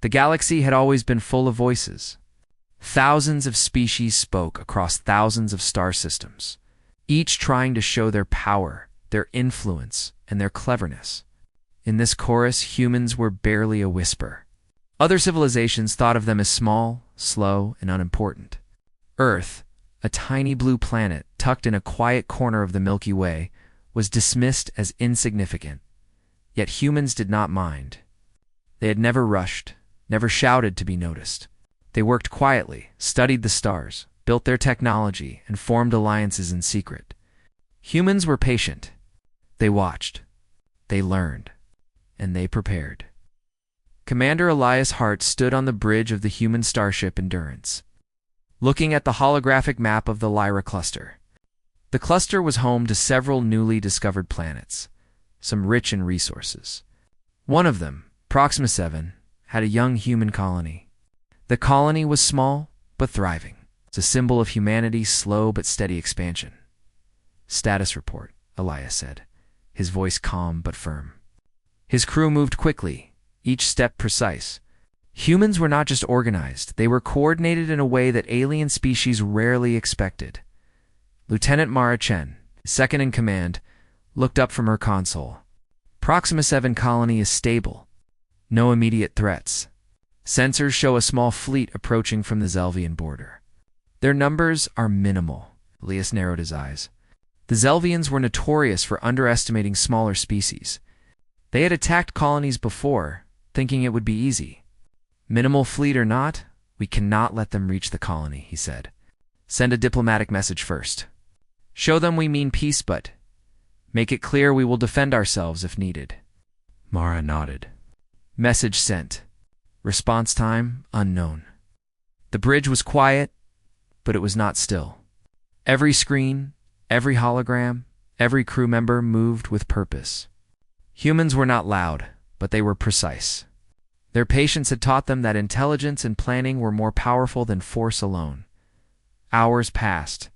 The galaxy had always been full of voices. Thousands of species spoke across thousands of star systems, each trying to show their power, their influence, and their cleverness. In this chorus, humans were barely a whisper. Other civilizations thought of them as small, slow, and unimportant. Earth, a tiny blue planet tucked in a quiet corner of the Milky Way, was dismissed as insignificant. Yet humans did not mind. They had never rushed, never shouted to be noticed. They worked quietly, studied the stars, built their technology, and formed alliances in secret. Humans were patient. They watched. They learned. And they prepared. Commander Elias Hart stood on the bridge of the human starship Endurance, looking at the holographic map of the Lyra cluster. The cluster was home to several newly discovered planets, some rich in resources. One of them, Proxima 7, had a young human colony. The colony was small, but thriving. It's a symbol of humanity's slow but steady expansion. "Status report," Elias said, his voice calm but firm. His crew moved quickly, each step precise. Humans were not just organized, they were coordinated in a way that alien species rarely expected. Lieutenant Mara Chen, second in command, looked up from her console. "Proxima 7 colony is stable. No immediate threats. Sensors show a small fleet approaching from the Zelvian border. Their numbers are minimal." Elias narrowed his eyes. The Zelvians were notorious for underestimating smaller species. They had attacked colonies before, thinking it would be easy. "Minimal fleet or not, we cannot let them reach the colony," he said. "Send a diplomatic message first. Show them we mean peace, but make it clear we will defend ourselves if needed." Mara nodded. Message sent. Response time unknown. The bridge was quiet, but it was not still. Every screen, every hologram, every crew member moved with purpose. Humans were not loud, but they were precise. Their patience had taught them that intelligence and planning were more powerful than force alone. Hours passed.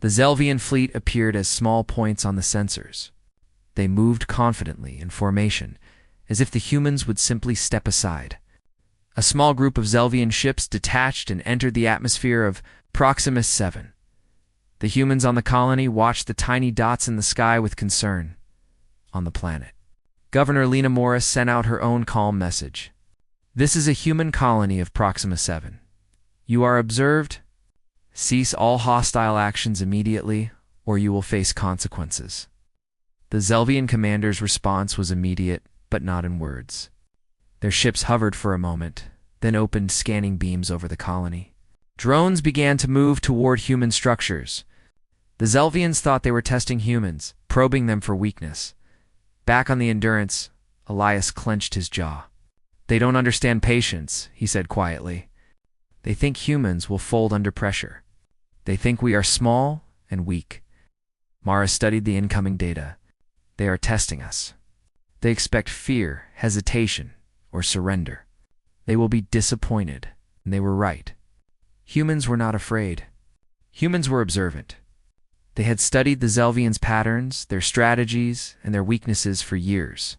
The Zelvian fleet appeared as small points on the sensors. They moved confidently in formation, as if the humans would simply step aside. A small group of Zelvian ships detached and entered the atmosphere of Proxima 7. The humans on the colony watched the tiny dots in the sky with concern. On the planet, Governor Lena Morris sent out her own calm message. "This is a human colony of Proxima 7. You are observed. Cease all hostile actions immediately, or you will face consequences." The Zelvian commander's response was immediate, but not in words. Their ships hovered for a moment, then opened scanning beams over the colony. Drones began to move toward human structures. The Zelvians thought they were testing humans, probing them for weakness. Back on the Endurance, Elias clenched his jaw. "They don't understand patience," he said quietly. "They think humans will fold under pressure. They think we are small and weak." Mara studied the incoming data. "They are testing us. They expect fear, hesitation, or surrender. They will be disappointed, and they were right." Humans were not afraid. Humans were observant. They had studied the Zelvians' patterns, their strategies, and their weaknesses for years.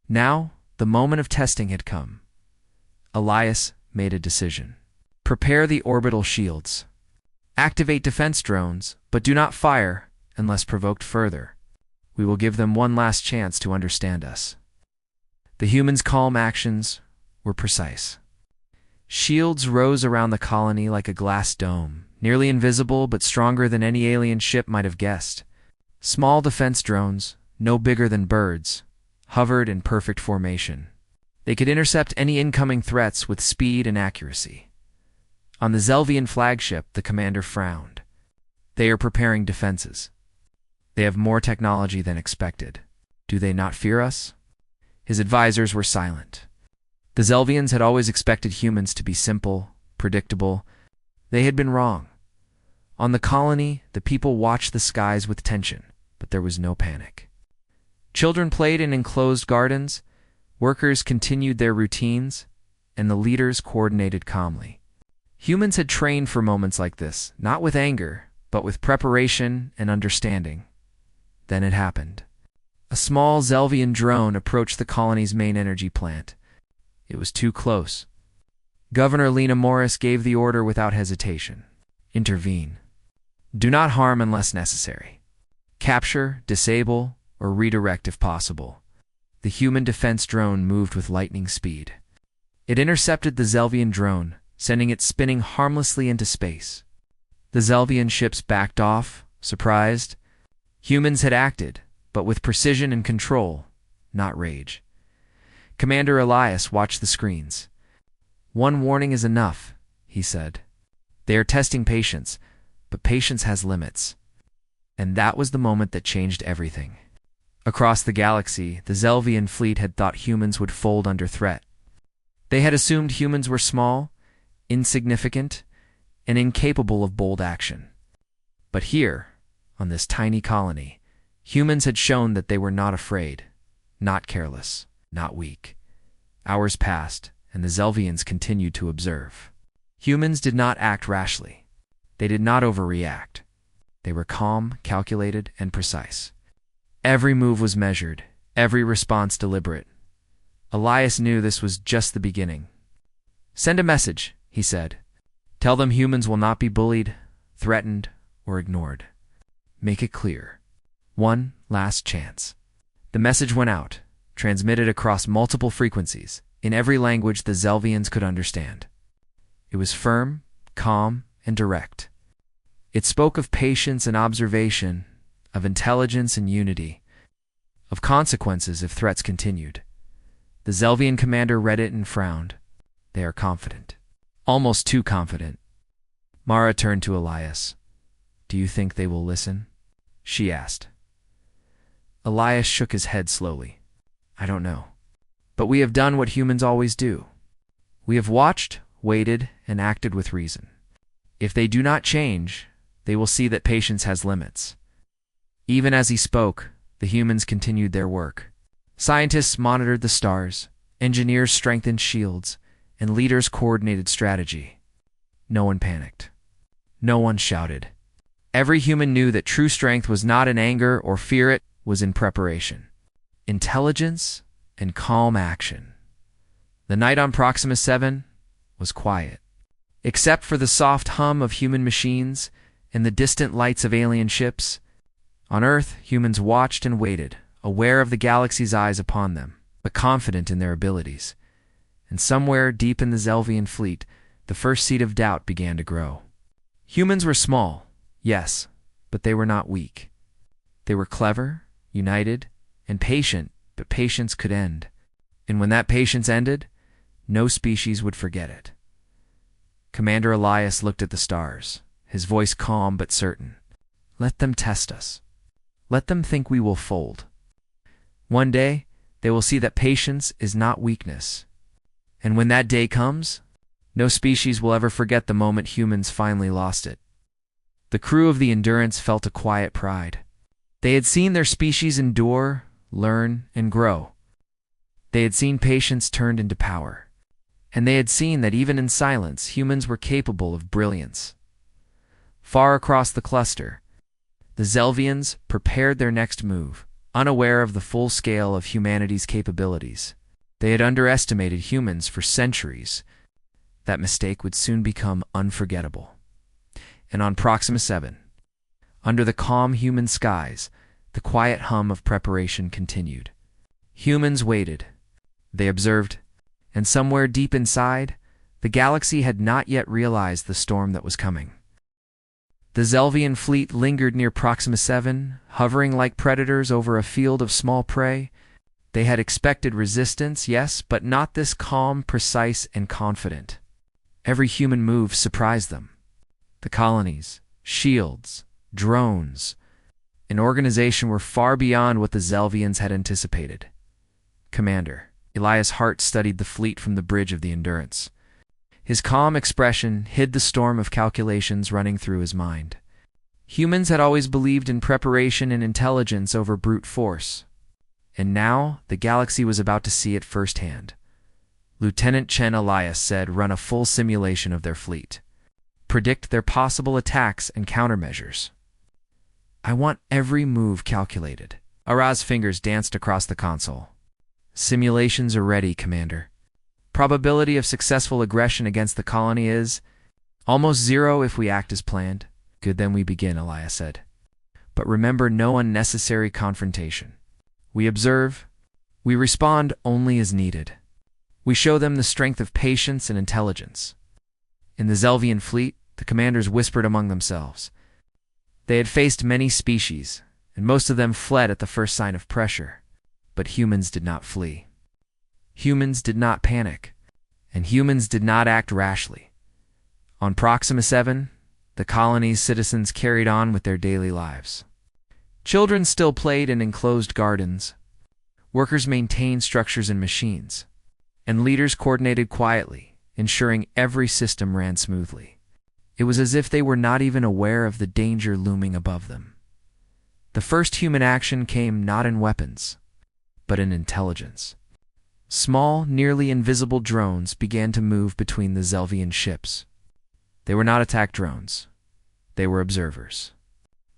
Now, the moment of testing had come. Elias made a decision. "Prepare the orbital shields. Activate defense drones, but do not fire unless provoked further. We will give them one last chance to understand us." The humans' calm actions were precise. Shields rose around the colony like a glass dome, nearly invisible but stronger than any alien ship might have guessed. Small defense drones, no bigger than birds, hovered in perfect formation. They could intercept any incoming threats with speed and accuracy. On the Zelvian flagship, the commander frowned. "They are preparing defenses. They have more technology than expected. Do they not fear us?" His advisors were silent. The Zelvians had always expected humans to be simple, predictable. They had been wrong. On the colony, the people watched the skies with tension, but there was no panic. Children played in enclosed gardens, workers continued their routines, and the leaders coordinated calmly. Humans had trained for moments like this, not with anger, but with preparation and understanding. Then it happened. A small Zelvian drone approached the colony's main energy plant. It was too close. Governor Lena Morris gave the order without hesitation. Intervene. Do not harm unless necessary. Capture, disable, or redirect if possible. The human defense drone moved with lightning speed. It intercepted the Zelvian drone, sending it spinning harmlessly into space. The Zelvian ships backed off, surprised. Humans had acted, but with precision and control, not rage. Commander Elias watched the screens. "One warning is enough," he said. "They are testing patience, but patience has limits." And that was the moment that changed everything. Across the galaxy, the Zelvian fleet had thought humans would fold under threat. They had assumed humans were small, insignificant, and incapable of bold action. But here, on this tiny colony, humans had shown that they were not afraid, not careless, not weak. Hours passed, and the Zelvians continued to observe. Humans did not act rashly. They did not overreact. They were calm, calculated, and precise. Every move was measured, every response deliberate. Elias knew this was just the beginning. "Send a message," he said. "Tell them humans will not be bullied, threatened, or ignored. Make it clear. One last chance." The message went out, transmitted across multiple frequencies, in every language the Zelvians could understand. It was firm, calm, and direct. It spoke of patience and observation, of intelligence and unity, of consequences if threats continued. The Zelvian commander read it and frowned. They are confident. Almost too confident. Mara turned to Elias. "Do you think they will listen?" she asked. Elias shook his head slowly. "I don't know. But we have done what humans always do. We have watched, waited, and acted with reason. If they do not change, they will see that patience has limits." Even as he spoke, the humans continued their work. Scientists monitored the stars, engineers strengthened shields, and leaders coordinated strategy. No one panicked. No one shouted. Every human knew that true strength was not in anger or fear, it was in preparation, intelligence, and calm action. The night on Proxima 7 was quiet. Except for the soft hum of human machines and the distant lights of alien ships, on Earth, humans watched and waited, aware of the galaxy's eyes upon them, but confident in their abilities. And somewhere deep in the Zelvian fleet, the first seed of doubt began to grow. Humans were small, yes, but they were not weak. They were clever, united, and patient, but patience could end. And when that patience ended, no species would forget it. Commander Elias looked at the stars, his voice calm but certain. "Let them test us. Let them think we will fold. One day, they will see that patience is not weakness. And when that day comes, no species will ever forget the moment humans finally lost it." The crew of the Endurance felt a quiet pride. They had seen their species endure, learn, and grow. They had seen patience turned into power. And they had seen that even in silence, humans were capable of brilliance. Far across the cluster, the Zelvians prepared their next move, unaware of the full scale of humanity's capabilities. They had underestimated humans for centuries. That mistake would soon become unforgettable. And on Proxima 7, under the calm human skies, the quiet hum of preparation continued. Humans waited. They observed. And somewhere deep inside, the galaxy had not yet realized the storm that was coming. The Zelvian fleet lingered near Proxima 7, hovering like predators over a field of small prey. They had expected resistance, yes, but not this calm, precise, and confident. Every human move surprised them. The colonies, shields, drones, and organization were far beyond what the Zelvians had anticipated. "Commander," Elias Hart studied the fleet from the bridge of the Endurance. His calm expression hid the storm of calculations running through his mind. Humans had always believed in preparation and intelligence over brute force. And now the galaxy was about to see it firsthand. Lieutenant Chen Elias said, "Run a full simulation of their fleet. Predict their possible attacks and countermeasures. I want every move calculated." Araz's fingers danced across the console. "Simulations are ready, Commander." Probability of successful aggression against the colony is almost 0 if we act as planned. Good, then we begin, Elias said. But remember, no unnecessary confrontation. We observe. We respond only as needed. We show them the strength of patience and intelligence. In the Zelvian fleet, the commanders whispered among themselves. They had faced many species, and most of them fled at the first sign of pressure. But humans did not flee. Humans did not panic, and humans did not act rashly. On Proxima 7, the colony's citizens carried on with their daily lives. Children still played in enclosed gardens. Workers maintained structures and machines, and leaders coordinated quietly, ensuring every system ran smoothly. It was as if they were not even aware of the danger looming above them. The first human action came not in weapons, but in intelligence. Small, nearly invisible drones began to move between the Zelvian ships. They were not attack drones. They were observers.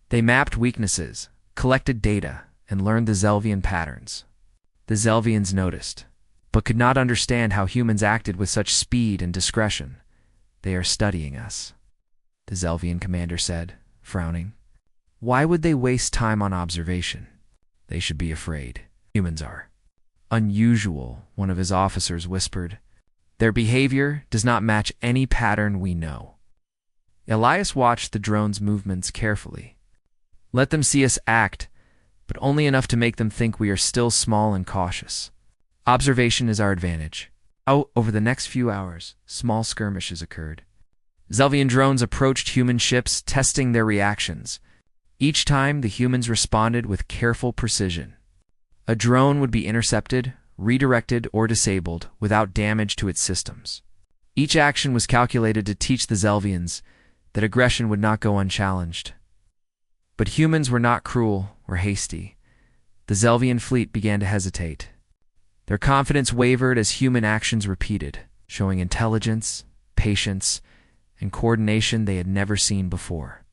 They mapped weaknesses, collected data, and learned the Zelvian patterns. The Zelvians noticed, but could not understand how humans acted with such speed and discretion. They are studying us, the Zelvian commander said, frowning. Why would they waste time on observation? They should be afraid. Humans are unusual, one of his officers whispered. Their behavior does not match any pattern we know. Elias watched the drone's movements carefully. Let them see us act, but only enough to make them think we are still small and cautious. Observation is our advantage. Over the next few hours, small skirmishes occurred. Zelvian drones approached human ships, testing their reactions. Each time, the humans responded with careful precision. A drone would be intercepted, redirected, or disabled without damage to its systems. Each action was calculated to teach the Zelvians that aggression would not go unchallenged. But humans were not cruel or hasty. The Zelvian fleet began to hesitate. Their confidence wavered as human actions repeated, showing intelligence, patience, and coordination they had never seen before.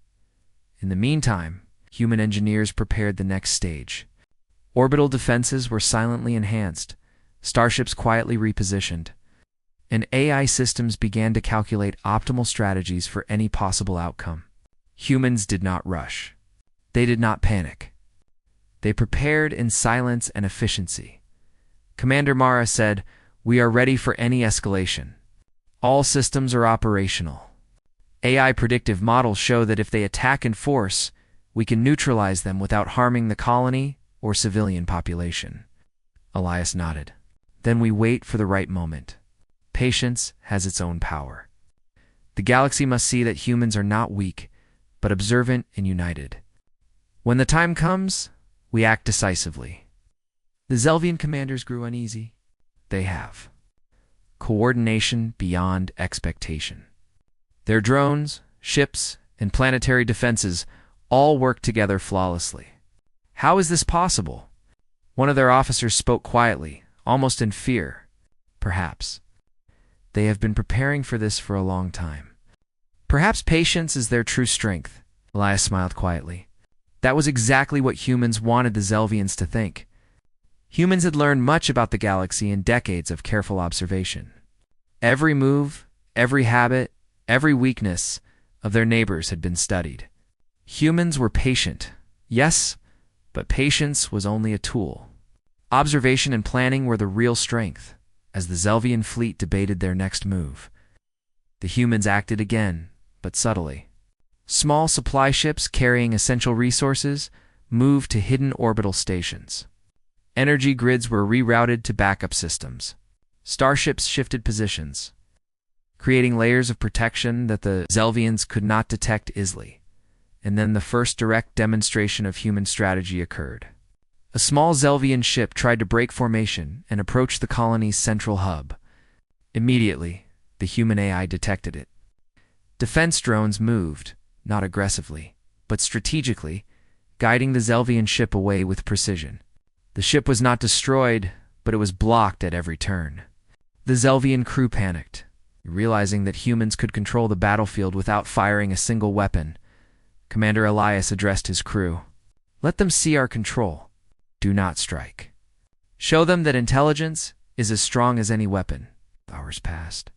In the meantime, human engineers prepared the next stage. Orbital defenses were silently enhanced, starships quietly repositioned, and AI systems began to calculate optimal strategies for any possible outcome. Humans did not rush. They did not panic. They prepared in silence and efficiency. Commander Mara said, "We are ready for any escalation. All systems are operational. AI predictive models show that if they attack in force, we can neutralize them without harming the colony or civilian population." Elias nodded. Then we wait for the right moment. Patience has its own power. The galaxy must see that humans are not weak, but observant and united. When the time comes, we act decisively. The Zelvian commanders grew uneasy. They have coordination beyond expectation. Their drones, ships, and planetary defenses all work together flawlessly. How is this possible? One of their officers spoke quietly, almost in fear. Perhaps. They have been preparing for this for a long time. Perhaps patience is their true strength. Elias smiled quietly. That was exactly what humans wanted the Zelvians to think. Humans had learned much about the galaxy in decades of careful observation. Every move, every habit, every weakness of their neighbors had been studied. Humans were patient, yes, but patience was only a tool. Observation and planning were the real strength. As the Zelvian fleet debated their next move, the humans acted again, but subtly. Small supply ships carrying essential resources moved to hidden orbital stations. Energy grids were rerouted to backup systems. Starships shifted positions, creating layers of protection that the Zelvians could not detect easily. And then the first direct demonstration of human strategy occurred. A small Zelvian ship tried to break formation and approach the colony's central hub. Immediately, the human AI detected it. Defense drones moved, not aggressively, but strategically, guiding the Zelvian ship away with precision. The ship was not destroyed, but it was blocked at every turn. The Zelvian crew panicked, realizing that humans could control the battlefield without firing a single weapon. Commander Elias addressed his crew. "Let them see our control. Do not strike. Show them that intelligence is as strong as any weapon." Hours passed.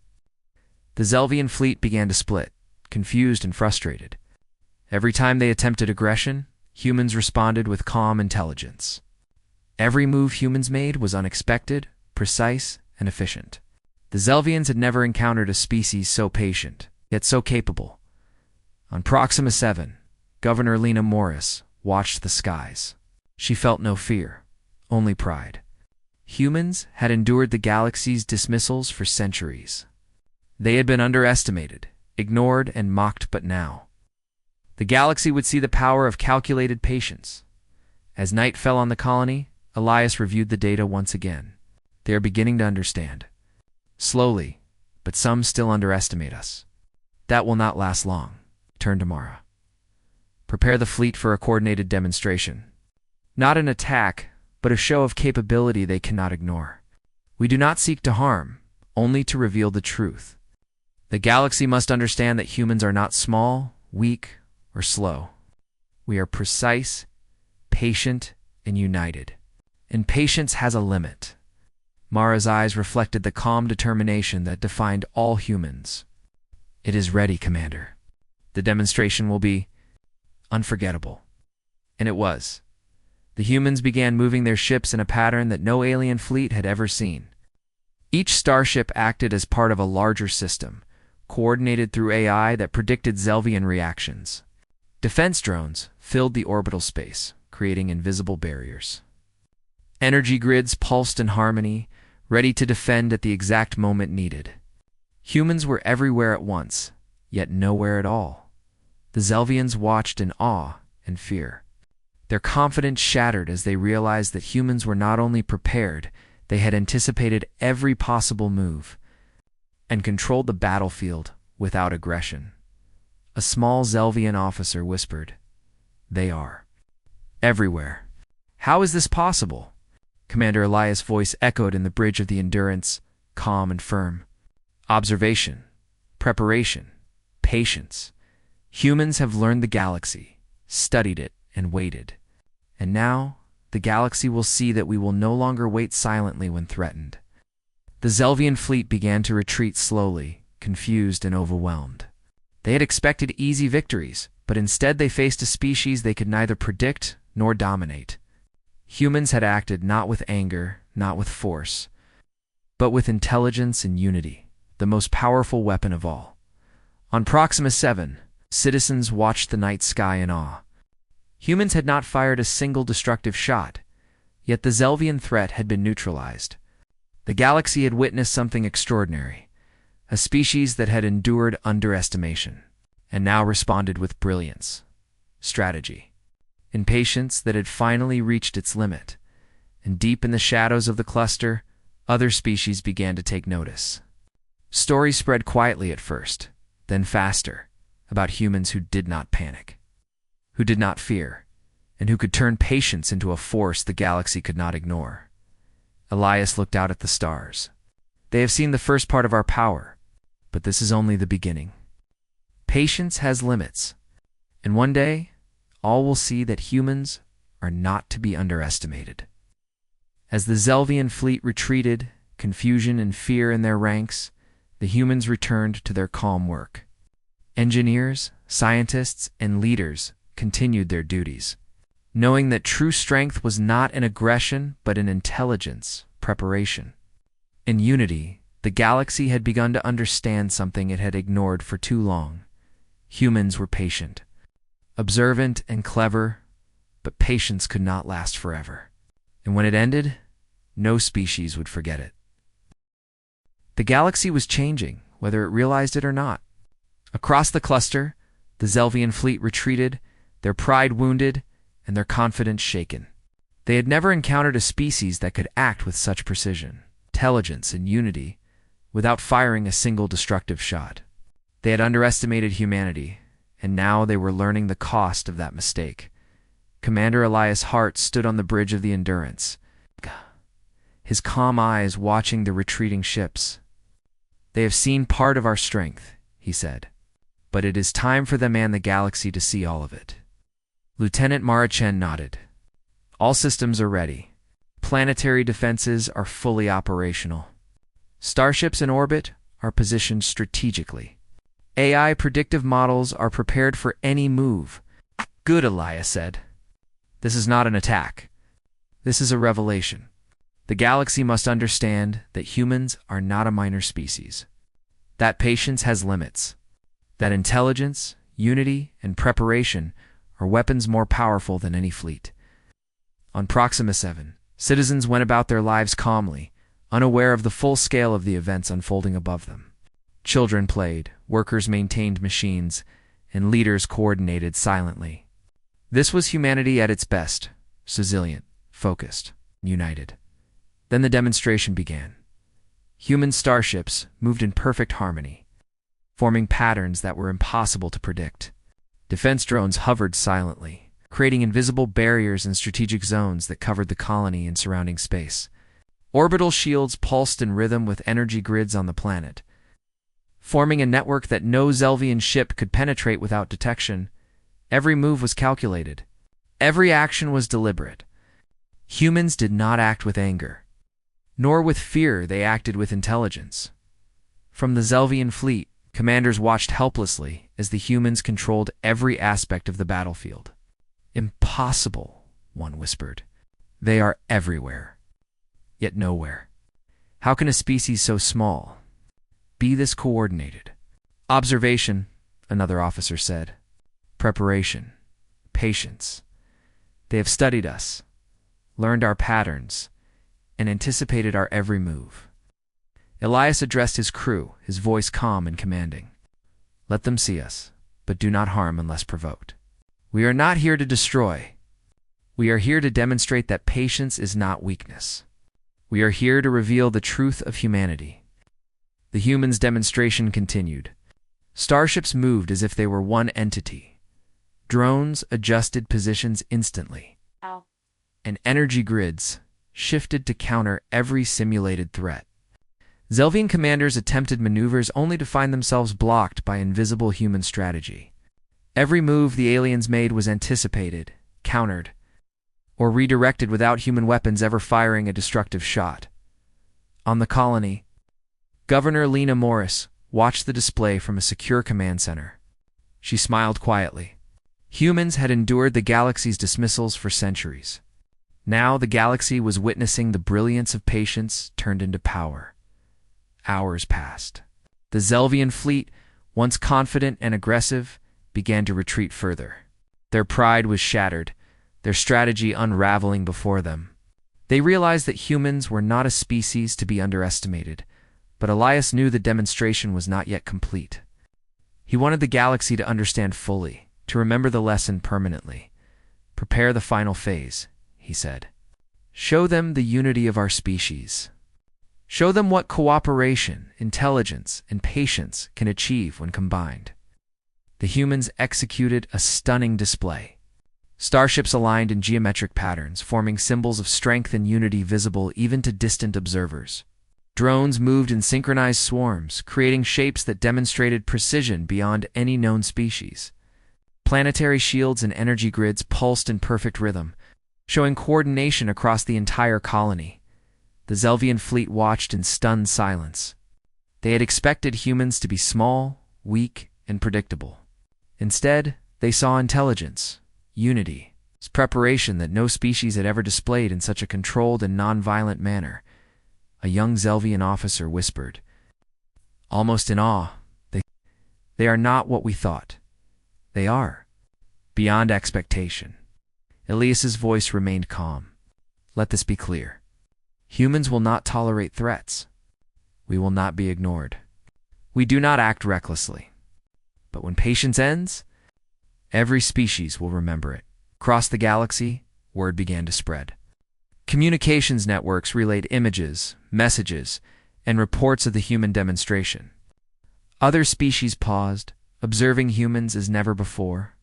The Zelvian fleet began to split, confused and frustrated. Every time they attempted aggression, humans responded with calm intelligence. Every move humans made was unexpected, precise, and efficient. The Zelvians had never encountered a species so patient, yet so capable. On Proxima 7, Governor Lena Morris watched the skies. She felt no fear, only pride. Humans had endured the galaxy's dismissals for centuries. They had been underestimated, ignored, and mocked, but now the galaxy would see the power of calculated patience. As night fell on the colony, Elias reviewed the data once again. They are beginning to understand. Slowly, but some still underestimate us. That will not last long. Turn to Mara. Prepare the fleet for a coordinated demonstration. Not an attack, but a show of capability they cannot ignore. We do not seek to harm, only to reveal the truth. The galaxy must understand that humans are not small, weak, or slow. We are precise, patient, and united. And patience has a limit. Mara's eyes reflected the calm determination that defined all humans. It is ready, Commander. The demonstration will be unforgettable. And it was. The humans began moving their ships in a pattern that no alien fleet had ever seen. Each starship acted as part of a larger system, coordinated through AI that predicted Zelvian reactions. Defense drones filled the orbital space, creating invisible barriers. Energy grids pulsed in harmony, ready to defend at the exact moment needed. Humans were everywhere at once, yet nowhere at all. The Zelvians watched in awe and fear. Their confidence shattered as they realized that humans were not only prepared, they had anticipated every possible move and controlled the battlefield without aggression. A small Zelvian officer whispered, "They are everywhere." "How is this possible?" Commander Elias' voice echoed in the bridge of the Endurance, calm and firm. Observation, preparation, patience. Humans have learned the galaxy, studied it, and waited. And now, the galaxy will see that we will no longer wait silently when threatened. The Zelvian fleet began to retreat slowly, confused and overwhelmed. They had expected easy victories, but instead they faced a species they could neither predict nor dominate. Humans had acted not with anger, not with force, but with intelligence and unity, the most powerful weapon of all. On Proxima 7, citizens watched the night sky in awe. Humans had not fired a single destructive shot, yet the Zelvian threat had been neutralized. The galaxy had witnessed something extraordinary, a species that had endured underestimation, and now responded with brilliance, strategy, and patience that had finally reached its limit. And deep in the shadows of the cluster, other species began to take notice. Stories spread quietly at first, then faster, about humans who did not panic, who did not fear, and who could turn patience into a force the galaxy could not ignore. Elias looked out at the stars. They have seen the first part of our power, but this is only the beginning. Patience has limits, and one day, all will see that humans are not to be underestimated. As the Zelvian fleet retreated, confusion and fear in their ranks, the humans returned to their calm work. Engineers, scientists, and leaders continued their duties, knowing that true strength was not in aggression but in intelligence, preparation. In unity, the galaxy had begun to understand something it had ignored for too long. Humans were patient, observant and clever, but patience could not last forever. And when it ended, no species would forget it. The galaxy was changing, whether it realized it or not. Across the cluster, the Zelvian fleet retreated, their pride wounded, and their confidence shaken. They had never encountered a species that could act with such precision, intelligence, and unity without firing a single destructive shot. They had underestimated humanity, and now they were learning the cost of that mistake. Commander Elias Hart stood on the bridge of the Endurance, his calm eyes watching the retreating ships. "They have seen part of our strength," he said, "but it is time for them and the galaxy to see all of it." Lieutenant Marachen nodded. "All systems are ready. Planetary defenses are fully operational. Starships in orbit are positioned strategically. AI predictive models are prepared for any move. Good, Elias said. This is not an attack. This is a revelation. The galaxy must understand that humans are not a minor species. That patience has limits. That intelligence, unity, and preparation are weapons more powerful than any fleet. On Proxima 7, citizens went about their lives calmly, unaware of the full scale of the events unfolding above them. Children played, workers maintained machines, and leaders coordinated silently. This was humanity at its best, resilient, focused, united. Then the demonstration began. Human starships moved in perfect harmony, forming patterns that were impossible to predict. Defense drones hovered silently, creating invisible barriers and strategic zones that covered the colony and surrounding space. Orbital shields pulsed in rhythm with energy grids on the planet, forming a network that no Zelvian ship could penetrate without detection. Every move was calculated. Every action was deliberate. Humans did not act with anger, nor with fear. They acted with intelligence. From the Zelvian fleet, commanders watched helplessly as the humans controlled every aspect of the battlefield. Impossible, one whispered. They are everywhere, yet nowhere. How can a species so small be this coordinated? Observation, another officer said. Preparation, patience. They have studied us, learned our patterns, and anticipated our every move. Elias addressed his crew, his voice calm and commanding. Let them see us, but do not harm unless provoked. We are not here to destroy. We are here to demonstrate that patience is not weakness. We are here to reveal the truth of humanity. The humans' demonstration continued. Starships moved as if they were one entity. Drones adjusted positions instantly. And energy grids shifted to counter every simulated threat. Zelvian commanders attempted maneuvers only to find themselves blocked by invisible human strategy. Every move the aliens made was anticipated, countered, or redirected without human weapons ever firing a destructive shot. On the colony, Governor Lena Morris watched the display from a secure command center. She smiled quietly. Humans had endured the galaxy's dismissals for centuries. Now the galaxy was witnessing the brilliance of patience turned into power. Hours passed. The Zelvian fleet, once confident and aggressive, began to retreat further. Their pride was shattered, their strategy unraveling before them. They realized that humans were not a species to be underestimated, but Elias knew the demonstration was not yet complete. He wanted the galaxy to understand fully, to remember the lesson permanently. Prepare the final phase, he said. Show them the unity of our species. Show them what cooperation, intelligence, and patience can achieve when combined. The humans executed a stunning display. Starships aligned in geometric patterns, forming symbols of strength and unity visible even to distant observers. Drones moved in synchronized swarms, creating shapes that demonstrated precision beyond any known species. Planetary shields and energy grids pulsed in perfect rhythm, showing coordination across the entire colony. The Zelvian fleet watched in stunned silence. They had expected humans to be small, weak, and predictable. Instead, they saw intelligence, unity, preparation that no species had ever displayed in such a controlled and non-violent manner. A young Zelvian officer whispered, almost in awe, They are not what we thought. They are. Beyond expectation. Elias's voice remained calm. Let this be clear. Humans will not tolerate threats. We will not be ignored. We do not act recklessly. But when patience ends, every species will remember it. Across the galaxy, word began to spread. Communications networks relayed images, messages, and reports of the human demonstration. Other species paused, observing humans as never before.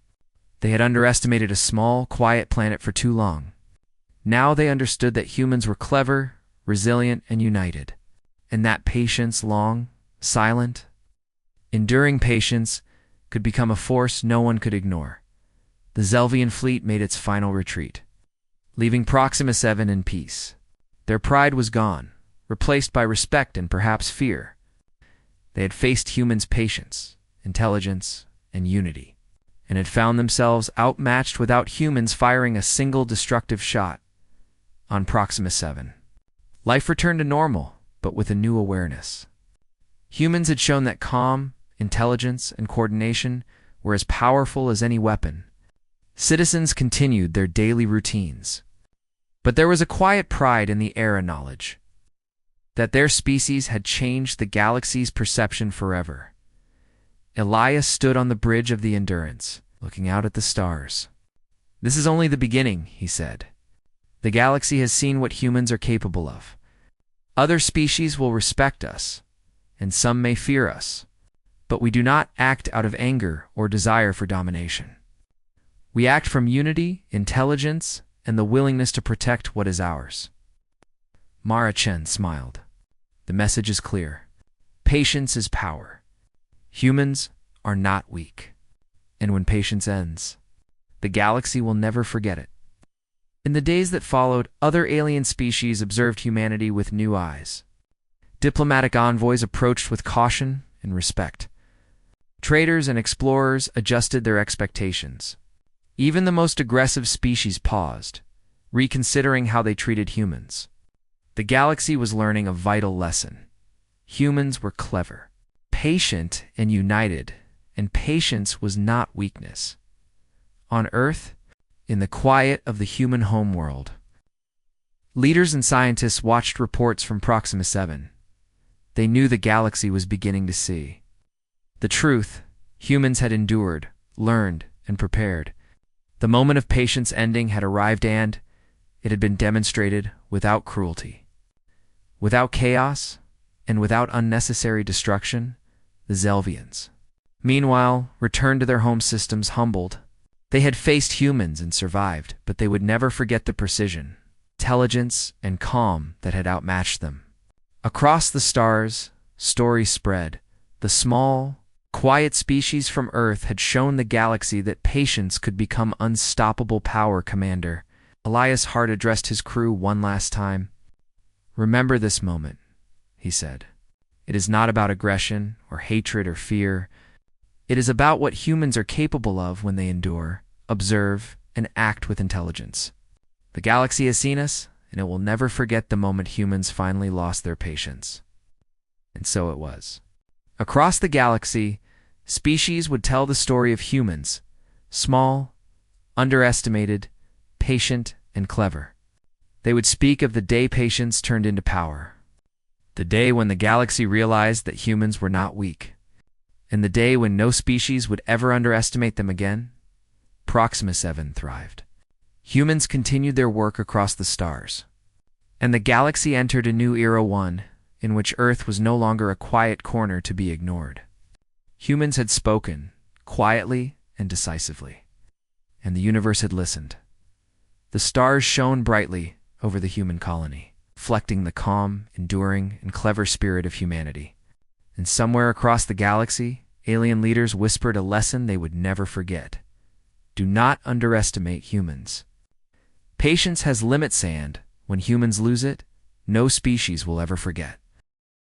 They had underestimated a small, quiet planet for too long. Now they understood that humans were clever, resilient, and united. And that patience, long, silent, enduring patience, could become a force no one could ignore. The Zelvian fleet made its final retreat, leaving Proxima 7 in peace. Their pride was gone, replaced by respect and perhaps fear. They had faced humans' patience, intelligence, and unity, and had found themselves outmatched without humans firing a single destructive shot. On Proxima 7, life returned to normal, but with a new awareness. Humans had shown that calm, intelligence, and coordination were as powerful as any weapon. Citizens continued their daily routines, but there was a quiet pride in the era knowledge that their species had changed the galaxy's perception forever. Elias stood on the bridge of the Endurance, looking out at the stars. "This is only the beginning," he said. "The galaxy has seen what humans are capable of. Other species will respect us, and some may fear us, but we do not act out of anger or desire for domination. We act from unity, intelligence, and the willingness to protect what is ours." Mara Chen smiled. "The message is clear. Patience is power. Humans are not weak. And when patience ends, the galaxy will never forget it." In the days that followed, other alien species observed humanity with new eyes. Diplomatic envoys approached with caution and respect. Traders and explorers adjusted their expectations. Even the most aggressive species paused, reconsidering how they treated humans. The galaxy was learning a vital lesson. Humans were clever, patient, and united, and patience was not weakness. On Earth, in the quiet of the human homeworld, leaders and scientists watched reports from Proxima 7. They knew the galaxy was beginning to see the truth. Humans had endured, learned, and prepared. The moment of patience ending had arrived, and it had been demonstrated without cruelty, without chaos, and without unnecessary destruction. The Zelvians, meanwhile, returned to their home systems humbled. They had faced humans and survived, but they would never forget the precision, intelligence, and calm that had outmatched them. Across the stars, stories spread. The small, quiet species from Earth had shown the galaxy that patience could become unstoppable power. Commander Elias Hart addressed his crew one last time. "Remember this moment," he said. "It is not about aggression or hatred or fear. It is about what humans are capable of when they endure, observe, and act with intelligence. The galaxy has seen us, and it will never forget the moment humans finally lost their patience." And so it was. Across the galaxy, species would tell the story of humans, small, underestimated, patient, and clever. They would speak of the day patience turned into power, the day when the galaxy realized that humans were not weak, and the day when no species would ever underestimate them again. Proxima 7 thrived. Humans continued their work across the stars, and the galaxy entered a new era, one in which Earth was no longer a quiet corner to be ignored. Humans had spoken, quietly and decisively, and the universe had listened. The stars shone brightly over the human colony, reflecting the calm, enduring, and clever spirit of humanity. And somewhere across the galaxy, alien leaders whispered a lesson they would never forget. Do not underestimate humans. Patience has limits, and when humans lose it, no species will ever forget.